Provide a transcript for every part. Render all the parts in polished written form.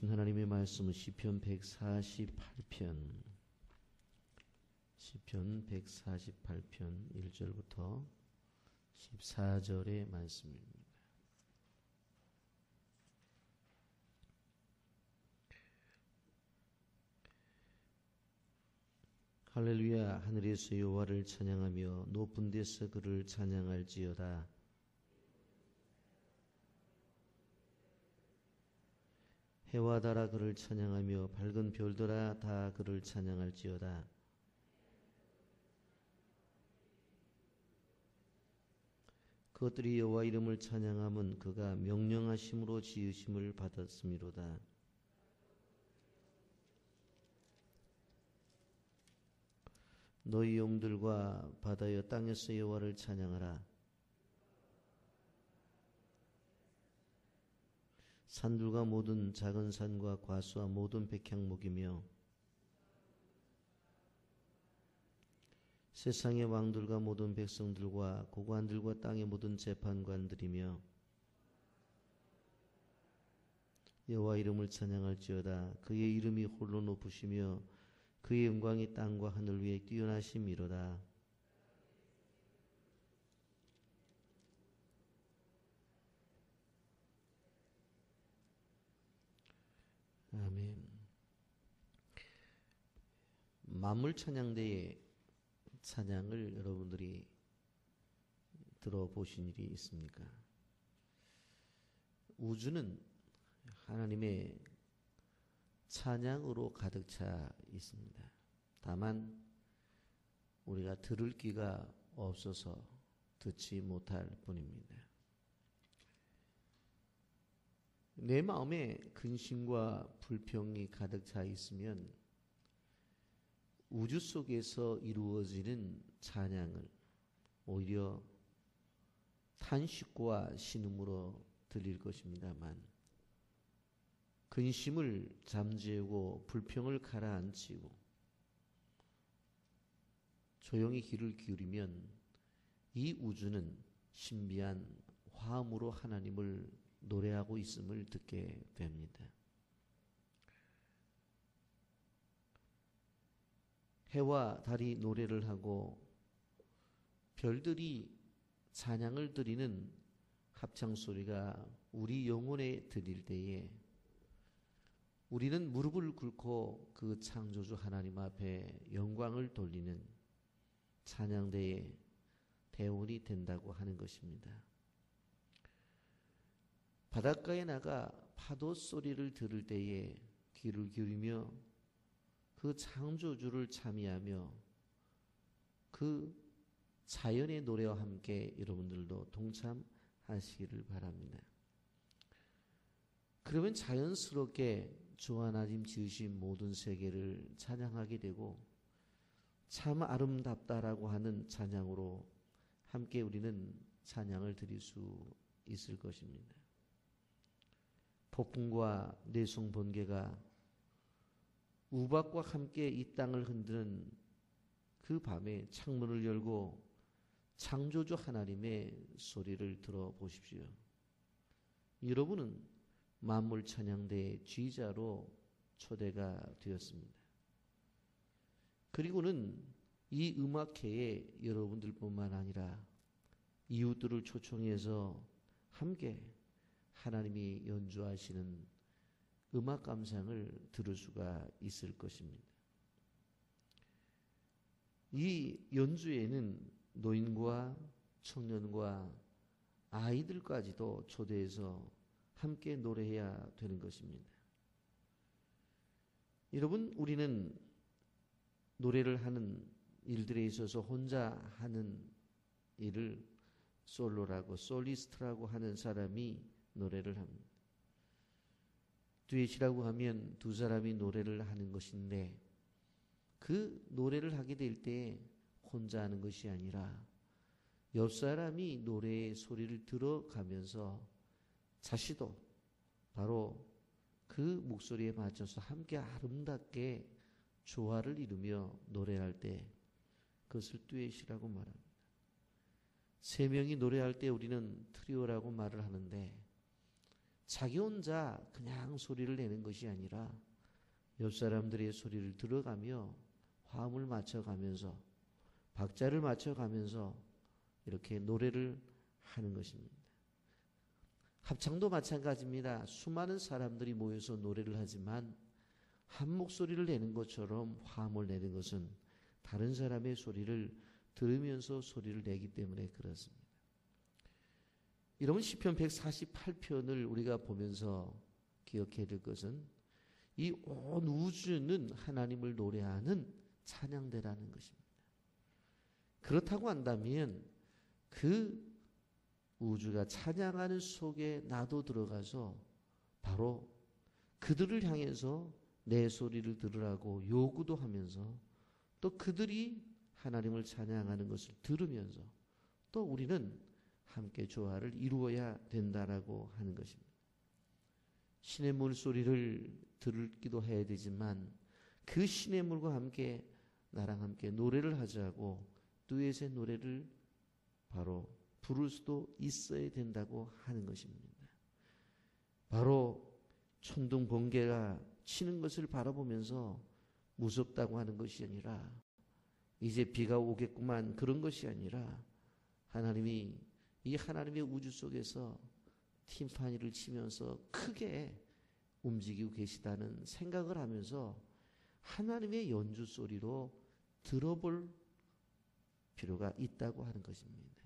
주신 하나님의 말씀은 시편 148편 1절부터 14절의 말씀입니다. 할렐루야. 하늘에서 여호와를 찬양하며 높은 데서 그를 찬양할지어다. 해와 달아 그를 찬양하며 밝은 별들아 다 그를 찬양할지어다. 그것들이 여호와 이름을 찬양함은 그가 명령하심으로 지으심을 받았음이로다. 너희 용들과 바다여 땅에서 여호와를 찬양하라. 산들과 모든 작은 산과 과수와 모든 백향목이며 세상의 왕들과 모든 백성들과 고관들과 땅의 모든 재판관들이며 여호와 이름을 찬양할지어다. 그의 이름이 홀로 높으시며 그의 영광이 땅과 하늘 위에 뛰어나심이로다. 아멘. 만물 찬양대의 찬양을 여러분들이 들어보신 일이 있습니까? 우주는 하나님의 찬양으로 가득 차 있습니다. 다만 우리가 들을 귀가 없어서 듣지 못할 뿐입니다. 내 마음에 근심과 불평이 가득 차 있으면 우주 속에서 이루어지는 찬양을 오히려 탄식과 신음으로 들릴 것입니다만, 근심을 잠재우고 불평을 가라앉히고 조용히 귀를 기울이면 이 우주는 신비한 화음으로 하나님을 노래하고 있음을 듣게 됩니다. 해와 달이 노래를 하고 별들이 찬양을 드리는 합창소리가 우리 영혼에 들릴 때에 우리는 무릎을 꿇고 그 창조주 하나님 앞에 영광을 돌리는 찬양대의 대원이 된다고 하는 것입니다. 바닷가에 나가 파도 소리를 들을 때에 귀를 기울이며 그 창조주를 찬미하며 그 자연의 노래와 함께 여러분들도 동참하시기를 바랍니다. 그러면 자연스럽게 주 하나님 지으신 모든 세계를 찬양하게 되고 참 아름답다라고 하는 찬양으로 함께 우리는 찬양을 드릴 수 있을 것입니다. 폭풍과 내성 번개가 우박과 함께 이 땅을 흔드는 그 밤에 창문을 열고 창조주 하나님의 소리를 들어보십시오. 여러분은 만물 찬양대의 지휘자로 초대가 되었습니다. 그리고는 이 음악회에 여러분들뿐만 아니라 이웃들을 초청해서 함께 하나님이 연주하시는 음악 감상을 들을 수가 있을 것입니다. 이 연주에는 노인과 청년과 아이들까지도 초대해서 함께 노래해야 되는 것입니다. 여러분, 우리는 노래를 하는 일들에 있어서 혼자 하는 일을 솔로라고, 솔리스트라고 하는 사람이 노래를 합니다. 듀엣이라고 하면 두 사람이 노래를 하는 것인데, 그 노래를 하게 될 때 혼자 하는 것이 아니라 옆 사람이 노래의 소리를 들어가면서 자신도 바로 그 목소리에 맞춰서 함께 아름답게 조화를 이루며 노래할 때 그것을 듀엣이라고 말합니다. 세 명이 노래할 때 우리는 트리오라고 말을 하는데, 자기 혼자 그냥 소리를 내는 것이 아니라 옆 사람들의 소리를 들어가며 화음을 맞춰가면서 박자를 맞춰가면서 이렇게 노래를 하는 것입니다. 합창도 마찬가지입니다. 수많은 사람들이 모여서 노래를 하지만 한 목소리를 내는 것처럼 화음을 내는 것은 다른 사람의 소리를 들으면서 소리를 내기 때문에 그렇습니다. 여러분 시편 148편을 우리가 보면서 기억해야 될 것은 이 온 우주는 하나님을 노래하는 찬양대라는 것입니다. 그렇다고 한다면 그 우주가 찬양하는 속에 나도 들어가서 바로 그들을 향해서 내 소리를 들으라고 요구도 하면서 또 그들이 하나님을 찬양하는 것을 들으면서 또 우리는 함께 조화를 이루어야 된다라고 하는 것입니다. 신의 물소리를 들기도 해야 되지만 그 신의 물과 함께 나랑 함께 노래를 하자고 듀엣의 노래를 바로 부를 수도 있어야 된다고 하는 것입니다. 바로 천둥 번개가 치는 것을 바라보면서 무섭다고 하는 것이 아니라 이제 비가 오겠구만 그런 것이 아니라 하나님이 이 하나님의 우주 속에서 팀파니를 치면서 크게 움직이고 계시다는 생각을 하면서 하나님의 연주 소리로 들어볼 필요가 있다고 하는 것입니다.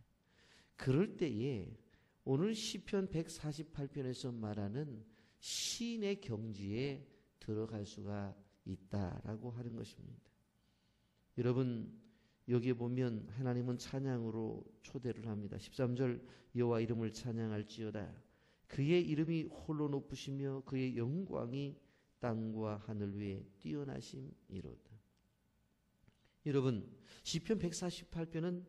그럴 때에 오늘 시편 148편에서 말하는 시인의 경지에 들어갈 수가 있다라고 하는 것입니다. 여러분 여기에 보면 하나님은 찬양으로 초대를 합니다. 13절 여호와 이름을 찬양할지어다. 그의 이름이 홀로 높으시며 그의 영광이 땅과 하늘 위에 뛰어나심이로다. 여러분 시편 148편은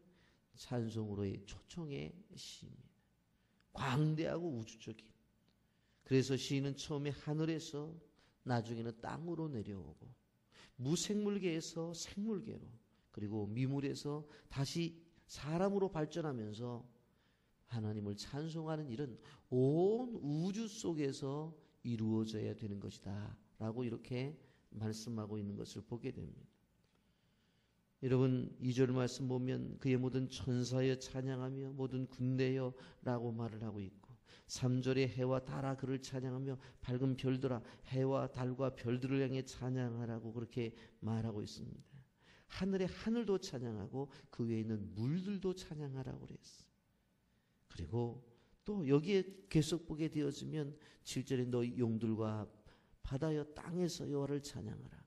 찬송으로의 초청의 시입니다. 광대하고 우주적인. 그래서 시인은 처음에 하늘에서 나중에는 땅으로 내려오고 무생물계에서 생물계로 그리고 미물에서 다시 사람으로 발전하면서 하나님을 찬송하는 일은 온 우주 속에서 이루어져야 되는 것이다 라고 이렇게 말씀하고 있는 것을 보게 됩니다. 여러분 2절 말씀 보면 그의 모든 천사여 찬양하며 모든 군대여 라고 말을 하고 있고 3절에 해와 달아 그를 찬양하며 밝은 별들아 해와 달과 별들을 향해 찬양하라고 그렇게 말하고 있습니다. 하늘의 하늘도 찬양하고 그 위에 있는 물들도 찬양하라고 그랬어요. 그리고 또 여기에 계속 보게 되어지면 7절에 너희 용들과 바다여 땅에서 여호와를 찬양하라.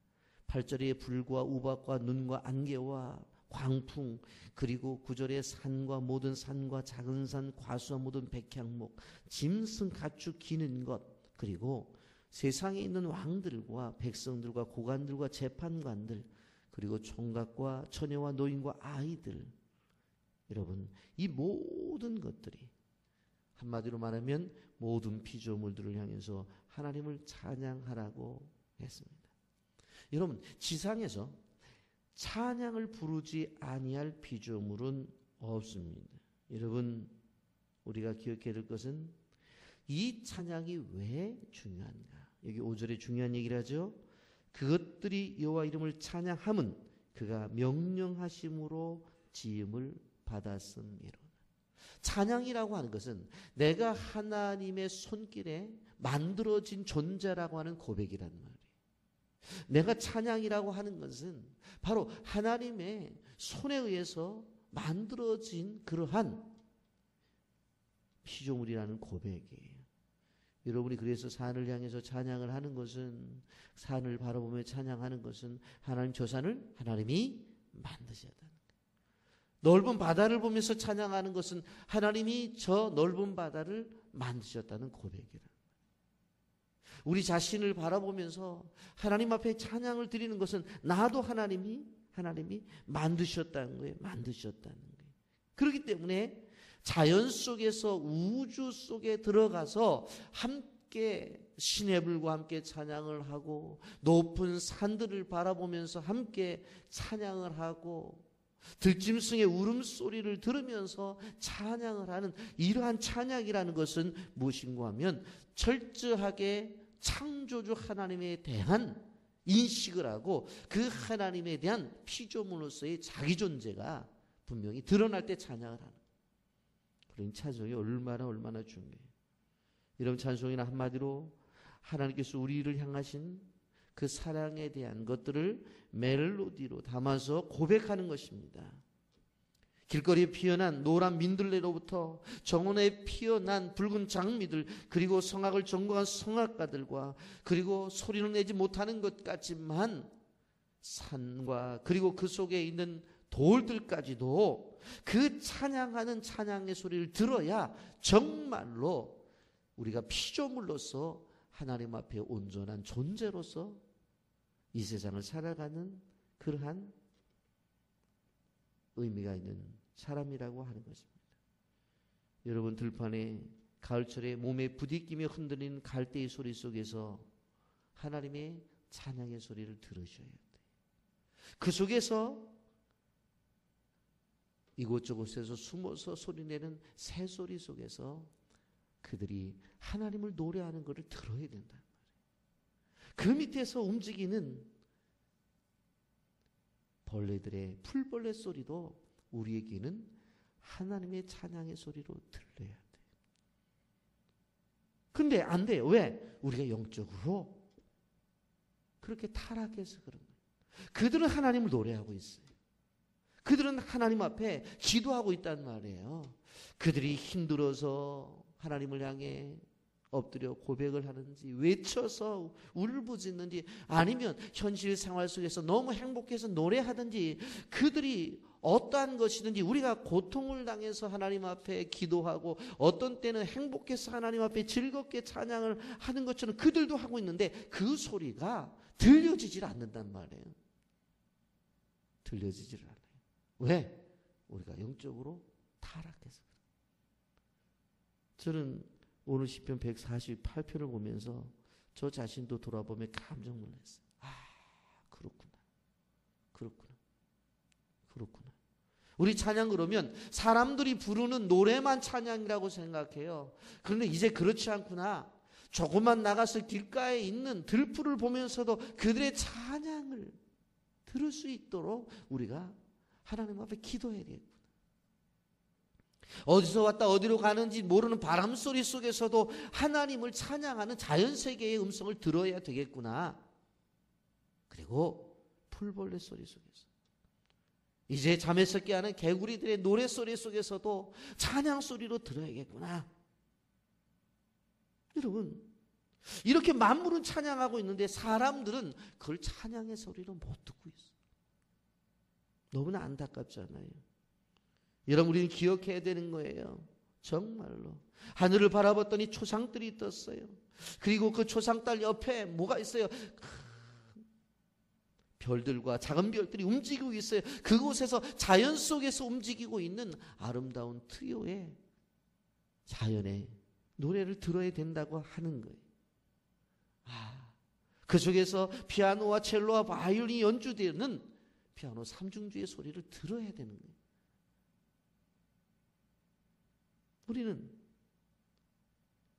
8절에 불과 우박과 눈과 안개와 광풍 그리고 9절에 산과 모든 산과 작은 산 과수와 모든 백향목 짐승 가축 기는 것 그리고 세상에 있는 왕들과 백성들과 고관들과 재판관들 그리고 총각과 처녀와 노인과 아이들 여러분 이 모든 것들이 한마디로 말하면 모든 피조물들을 향해서 하나님을 찬양하라고 했습니다. 여러분 지상에서 찬양을 부르지 아니할 피조물은 없습니다. 여러분 우리가 기억해야 될 것은 이 찬양이 왜 중요한가? 여기 5절에 중요한 얘기를 하죠. 그것들이 여호와 이름을 찬양함은 그가 명령하심으로 지음을 받았음이로다. 찬양이라고 하는 것은 내가 하나님의 손길에 만들어진 존재라고 하는 고백이란 말이에요. 내가 찬양이라고 하는 것은 바로 하나님의 손에 의해서 만들어진 그러한 피조물이라는 고백이에요. 여러분이 그래서 산을 향해서 찬양을 하는 것은 산을 바라보며 찬양하는 것은 하나님 저 산을 하나님이 만드셨다는 거예요. 넓은 바다를 보면서 찬양하는 것은 하나님이 저 넓은 바다를 만드셨다는 고백이라. 우리 자신을 바라보면서 하나님 앞에 찬양을 드리는 것은 나도 하나님이 만드셨다는 거예요. 만드셨다는 거예요. 그렇기 때문에 자연 속에서 우주 속에 들어가서 함께 시내불과 함께 찬양을 하고 높은 산들을 바라보면서 함께 찬양을 하고 들짐승의 울음소리를 들으면서 찬양을 하는 이러한 찬양이라는 것은 무엇인가 하면 철저하게 창조주 하나님에 대한 인식을 하고 그 하나님에 대한 피조물로서의 자기 존재가 분명히 드러날 때 찬양을 하는. 그러니 찬송이 얼마나 중요해요. 여러분, 찬송이는 한마디로 하나님께서 우리를 향하신 그 사랑에 대한 것들을 멜로디로 담아서 고백하는 것입니다. 길거리에 피어난 노란 민들레로부터 정원에 피어난 붉은 장미들, 그리고 성악을 전공한 성악가들과, 그리고 소리는 내지 못하는 것 같지만 산과 그리고 그 속에 있는 돌들까지도 그 찬양하는 찬양의 소리를 들어야 정말로 우리가 피조물로서 하나님 앞에 온전한 존재로서 이 세상을 살아가는 그러한 의미가 있는 사람이라고 하는 것입니다. 여러분, 들판에 가을철에 몸에 부딪히며 흔들리는 갈대의 소리 속에서 하나님의 찬양의 소리를 들으셔야 돼요. 그 속에서 이곳저곳에서 숨어서 소리내는 새소리 속에서 그들이 하나님을 노래하는 것을 들어야 된다. 그 밑에서 움직이는 벌레들의 풀벌레 소리도 우리에게는 하나님의 찬양의 소리로 들려야 돼. 근데 안 돼요. 왜? 우리가 영적으로 그렇게 타락해서 그런 거예요. 그들은 하나님을 노래하고 있어요. 그들은 하나님 앞에 기도하고 있단 말이에요. 그들이 힘들어서 하나님을 향해 엎드려 고백을 하는지, 외쳐서 울부짖는지, 아니면 현실 생활 속에서 너무 행복해서 노래하든지, 그들이 어떠한 것이든지 우리가 고통을 당해서 하나님 앞에 기도하고 어떤 때는 행복해서 하나님 앞에 즐겁게 찬양을 하는 것처럼 그들도 하고 있는데 그 소리가 들려지질 않는단 말이에요. 들려지질 않아요. 왜? 우리가 영적으로 타락해서. 저는 오늘 시편 148편을 보면서 저 자신도 돌아보며 깜짝 놀랐어요. 그렇구나. 우리 찬양 그러면 사람들이 부르는 노래만 찬양이라고 생각해요. 그런데 이제 그렇지 않구나. 조금만 나가서 길가에 있는 들풀을 보면서도 그들의 찬양을 들을 수 있도록 우리가 하나님 앞에 기도해야 되겠구나. 어디서 왔다 어디로 가는지 모르는 바람 소리 속에서도 하나님을 찬양하는 자연세계의 음성을 들어야 되겠구나. 그리고 풀벌레 소리 속에서, 이제 잠에서 깨어나는 개구리들의 노래소리 속에서도 찬양 소리로 들어야겠구나. 여러분, 이렇게 만물은 찬양하고 있는데 사람들은 그걸 찬양의 소리로 못 듣고 있어요. 너무나 안타깝잖아요. 여러분, 우리는 기억해야 되는 거예요. 정말로 하늘을 바라봤더니 초상들이 떴어요. 그리고 그 초상달 옆에 뭐가 있어요? 별들과 작은 별들이 움직이고 있어요. 그곳에서 자연 속에서 움직이고 있는 아름다운 트리오의 자연의 노래를 들어야 된다고 하는 거예요. 그 속에서 피아노와 첼로와 바이올린이 연주되는 피아노 삼중주의 소리를 들어야 되는 거예요. 우리는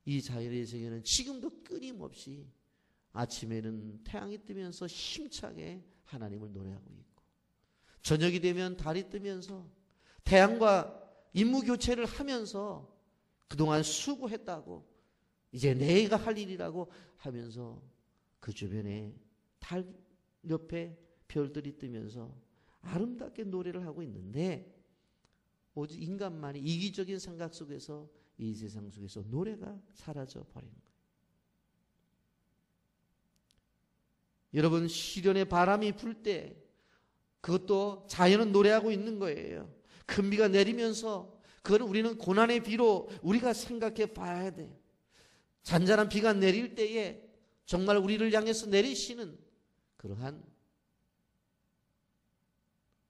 이 자연의 세계는 지금도 끊임없이 아침에는 태양이 뜨면서 힘차게 하나님을 노래하고 있고, 저녁이 되면 달이 뜨면서 태양과 임무교체를 하면서 그동안 수고했다고, 이제 내가 할 일이라고 하면서 그 주변에 달 옆에 별들이 뜨면서 아름답게 노래를 하고 있는데, 오직 인간만이 이기적인 생각 속에서 이 세상 속에서 노래가 사라져 버린 거예요. 여러분, 시련의 바람이 불 때 그것도 자연은 노래하고 있는 거예요. 큰 비가 내리면서 그걸 우리는 고난의 비로 우리가 생각해 봐야 돼요. 잔잔한 비가 내릴 때에 정말 우리를 향해서 내리시는 그러한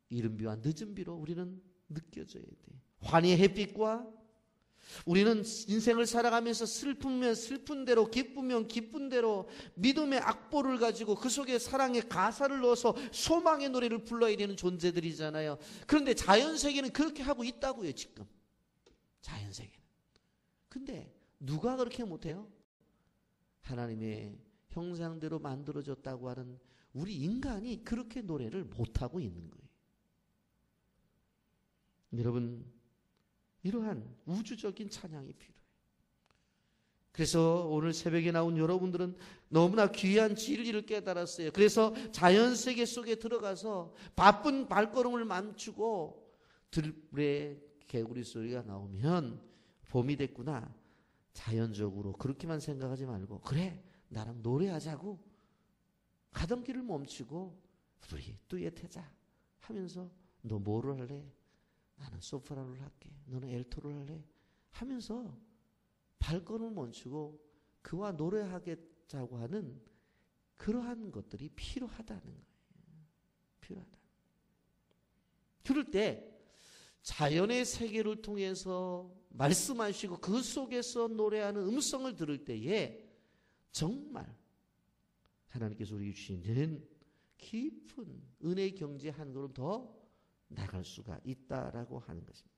이른 비와 늦은 비로 우리는 느껴져야 돼요. 환희의 햇빛과 우리는 인생을 살아가면서 슬프면 슬픈 대로, 기쁘면 기쁜 대로 믿음의 악보를 가지고 그 속에 사랑의 가사를 넣어서 소망의 노래를 불러야 되는 존재들이잖아요. 그런데 자연세계는 그렇게 하고 있다고요, 지금. 자연세계는. 근데 누가 그렇게 못해요? 하나님의 형상대로 만들어졌다고 하는 우리 인간이 그렇게 노래를 못하고 있는 거예요. 여러분, 이러한 우주적인 찬양이 필요해요. 그래서 오늘 새벽에 나온 여러분들은 너무나 귀한 진리를 깨달았어요. 그래서 자연세계 속에 들어가서 바쁜 발걸음을 멈추고 들불에 개구리 소리가 나오면 봄이 됐구나. 자연적으로 그렇게만 생각하지 말고, 그래, 나랑 노래하자고 가던 길을 멈추고 우리 듀엣하자 하면서, 너 뭐를 할래? 나는 소프라노를 할게. 너는 엘토를 할래? 하면서 발걸음을 멈추고 그와 노래하겠다고 하는 그러한 것들이 필요하다는 거예요. 필요하다. 그럴 때 자연의 세계를 통해서 말씀하시고 그 속에서 노래하는 음성을 들을 때에 정말 하나님께서 우리에게 주시는 깊은 은혜의 경지에 한 걸음 더 나갈 수가 있다라고 하는 것입니다.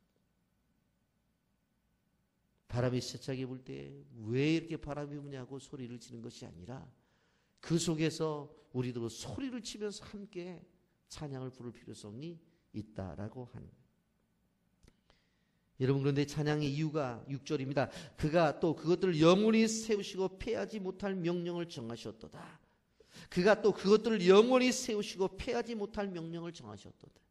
바람이 세차게 불 때 왜 이렇게 바람이 부냐고 소리를 지는 것이 아니라 그 속에서 우리도 소리를 치면서 함께 찬양을 부를 필요성이 있다라고 하는 거예요. 여러분, 그런데 찬양의 이유가 6절입니다. 그가 또 그것들을 영원히 세우시고 패하지 못할 명령을 정하셨도다. 그가 또 그것들을 영원히 세우시고 패하지 못할 명령을 정하셨도다.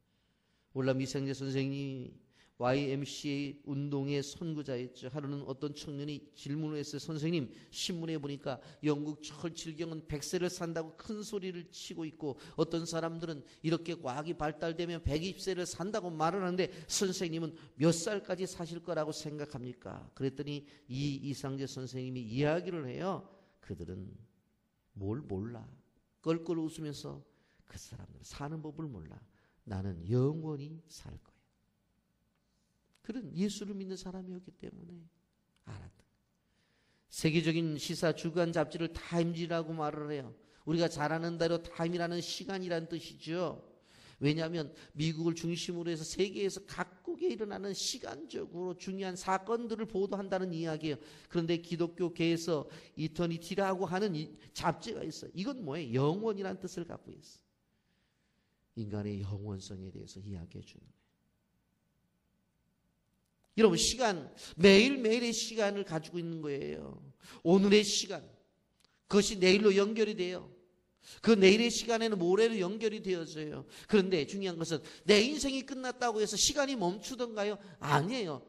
월남 이생재 선생님이 YMCA 운동의 선구자였죠. 하루는 어떤 청년이 질문을 했어요. 선생님, 신문에 보니까 영국 철칠경은 100세를 산다고 큰 소리를 치고 있고 어떤 사람들은 이렇게 과학이 발달되면 120세를 산다고 말을 하는데 선생님은 몇 살까지 사실 거라고 생각합니까? 그랬더니 이상재 선생님이 이야기를 해요. 그들은 뭘 몰라. 껄껄 웃으면서 그 사람들은 사는 법을 몰라. 나는 영원히 살 거야. 그런 예수를 믿는 사람이었기 때문에 알았다. 세계적인 시사 주간 잡지를 타임지라고 말을 해요. 우리가 잘 아는 대로 타임이라는 시간이라는 뜻이죠. 왜냐하면 미국을 중심으로 해서 세계에서 각국에 일어나는 시간적으로 중요한 사건들을 보도한다는 이야기예요. 그런데 기독교계에서 이터니티라고 하는 잡지가 있어요. 이건 뭐예요? 영원이라는 뜻을 갖고 있어요. 인간의 영원성에 대해서 이야기해 주는 거예요. 여러분, 시간, 매일매일의 시간을 가지고 있는 거예요. 오늘의 시간, 그것이 내일로 연결이 돼요. 그 내일의 시간에는 모레로 연결이 되어져요. 그런데 중요한 것은 내 인생이 끝났다고 해서 시간이 멈추던가요? 아니에요.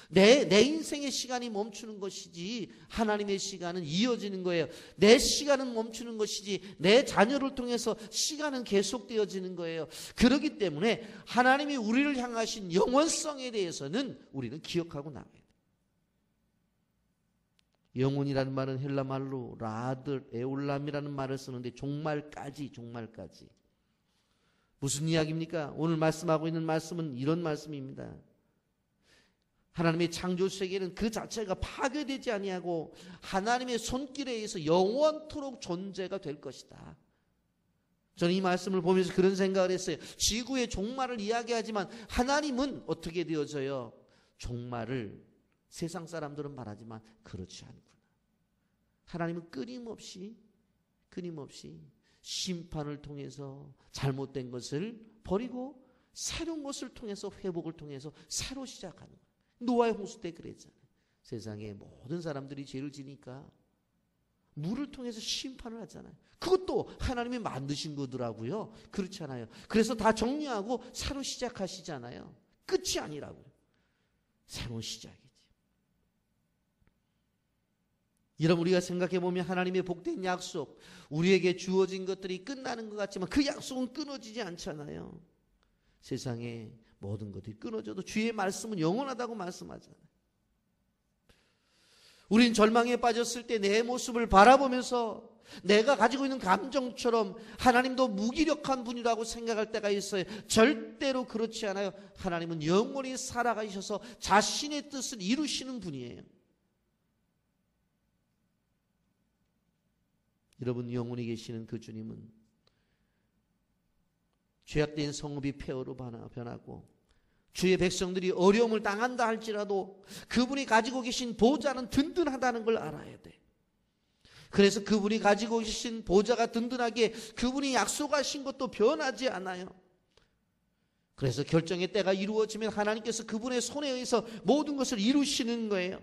내 인생의 시간이 멈추는 것이지 하나님의 시간은 이어지는 거예요. 내 시간은 멈추는 것이지 내 자녀를 통해서 시간은 계속되어지는 거예요. 그렇기 때문에 하나님이 우리를 향하신 영원성에 대해서는 우리는 기억하고 나가야 돼요. 영혼이라는 말은 헬라 말로 라들 에올람이라는 말을 쓰는데 종말까지. 무슨 이야기입니까? 오늘 말씀하고 있는 말씀은 이런 말씀입니다. 하나님의 창조 세계는 그 자체가 파괴되지 아니하고 하나님의 손길에 의해서 영원토록 존재가 될 것이다. 저는 이 말씀을 보면서 그런 생각을 했어요. 지구의 종말을 이야기하지만 하나님은 어떻게 되어져요? 종말을 세상 사람들은 말하지만 그렇지 않구나. 하나님은 끊임없이 심판을 통해서 잘못된 것을 버리고 새로운 것을 통해서 회복을 통해서 새로 시작하는 거예요. 노아의 홍수 때 그랬잖아요. 세상에 모든 사람들이 죄를 지니까 물을 통해서 심판을 하잖아요. 그것도 하나님이 만드신 거더라고요. 그렇지 않아요. 그래서 다 정리하고 새로 시작하시잖아요. 끝이 아니라고요. 새로운 시작이지. 여러분, 우리가 생각해보면 하나님의 복된 약속, 우리에게 주어진 것들이 끝나는 것 같지만 그 약속은 끊어지지 않잖아요. 세상에 모든 것들이 끊어져도 주의 말씀은 영원하다고 말씀하잖아요. 우린 절망에 빠졌을 때 내 모습을 바라보면서 내가 가지고 있는 감정처럼 하나님도 무기력한 분이라고 생각할 때가 있어요. 절대로 그렇지 않아요. 하나님은 영원히 살아가셔서 자신의 뜻을 이루시는 분이에요. 여러분, 영원히 계시는 그 주님은 죄악된 성읍이 폐허로 변하고 주의 백성들이 어려움을 당한다 할지라도 그분이 가지고 계신 보좌는 든든하다는 걸 알아야 돼. 그래서 그분이 가지고 계신 보좌가 든든하게 그분이 약속하신 것도 변하지 않아요. 그래서 결정의 때가 이루어지면 하나님께서 그분의 손에 의해서 모든 것을 이루시는 거예요.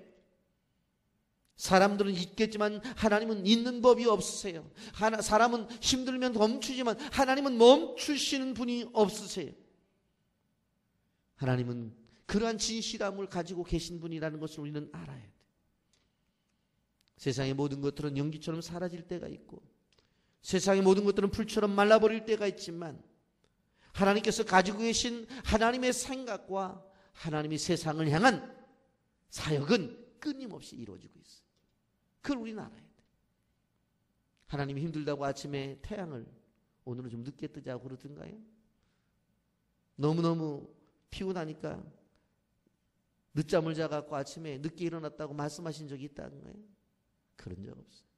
사람들은 있겠지만 하나님은 있는 법이 없으세요. 사람은 힘들면 멈추지만 하나님은 멈추시는 분이 없으세요. 하나님은 그러한 진실함을 가지고 계신 분이라는 것을 우리는 알아야 돼요. 세상의 모든 것들은 연기처럼 사라질 때가 있고 세상의 모든 것들은 풀처럼 말라버릴 때가 있지만 하나님께서 가지고 계신 하나님의 생각과 하나님이 세상을 향한 사역은 끊임없이 이루어지고 있어요. 그걸 우리는 알아야 돼. 하나님이 힘들다고 아침에 태양을 오늘은 좀 늦게 뜨자고 그러던가요? 너무너무 피곤하니까 늦잠을 자갖고 아침에 늦게 일어났다고 말씀하신 적이 있다는 거예요? 그런 적 없어요.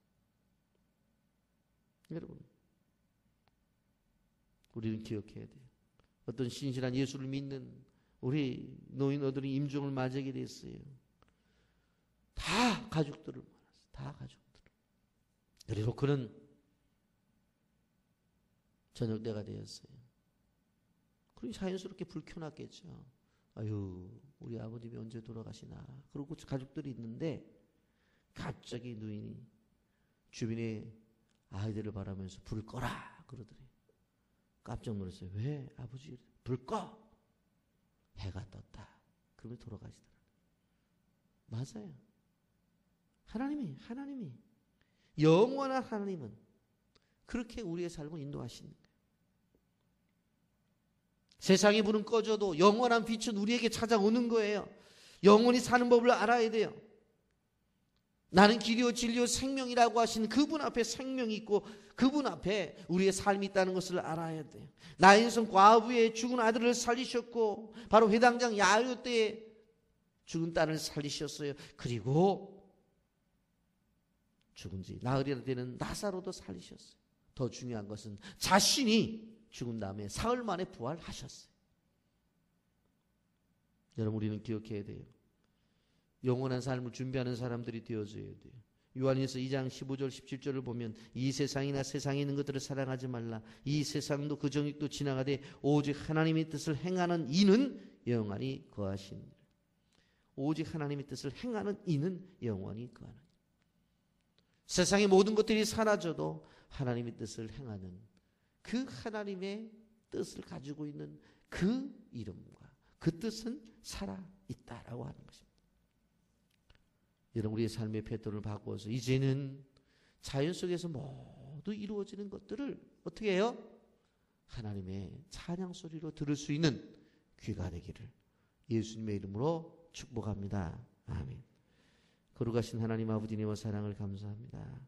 여러분, 우리는 기억해야 돼요. 어떤 신실한 예수를 믿는 우리 노인어들이 임종을 맞이하게 됐어요. 다 가족들을 만났어요. 다 가족들. 그리고 그는 저녁 때가 되었어요. 그럼 자연스럽게 불 켜놨겠죠. 아유, 우리 아버님이 언제 돌아가시나. 그러고 가족들이 있는데 갑자기 노인이 주변에 아이들을 바라면서 불 꺼라 그러더래요. 깜짝 놀랐어요. 왜 아버지 불 꺼? 해가 떴다. 그러면 돌아가시더라고요. 맞아요. 하나님이 영원한 하나님은 그렇게 우리의 삶을 인도하시는 거예요. 세상의 불은 꺼져도 영원한 빛은 우리에게 찾아오는 거예요. 영원히 사는 법을 알아야 돼요. 나는 길이요 진리요 생명이라고 하신 그분 앞에 생명이 있고 그분 앞에 우리의 삶이 있다는 것을 알아야 돼요. 나인성 과부의 죽은 아들을 살리셨고 바로 회당장 야요 때에 죽은 딸을 살리셨어요. 그리고 죽은 지 나흘이나 되는 나사로도 살리셨어요. 더 중요한 것은 자신이 죽은 다음에 사흘 만에 부활하셨어요. 여러분, 우리는 기억해야 돼요. 영원한 삶을 준비하는 사람들이 되어줘야 돼요. 요한일서 2장 15절 17절을 보면 이 세상이나 세상에 있는 것들을 사랑하지 말라. 이 세상도 그 정욕도 지나가되 오직 하나님의 뜻을 행하는 이는 영원히 거하시니라. 오직 하나님의 뜻을 행하는 이는 영원히 거하는. 세상의 모든 것들이 사라져도 하나님의 뜻을 행하는 그 하나님의 뜻을 가지고 있는 그 이름과 그 뜻은 살아있다라고 하는 것입니다. 여러분, 우리의 삶의 패턴을 바꾸어서 이제는 자연 속에서 모두 이루어지는 것들을 어떻게 해요? 하나님의 찬양 소리로 들을 수 있는 귀가 되기를 예수님의 이름으로 축복합니다. 아멘. 거룩하신 하나님 아버지님의 사랑을 감사합니다.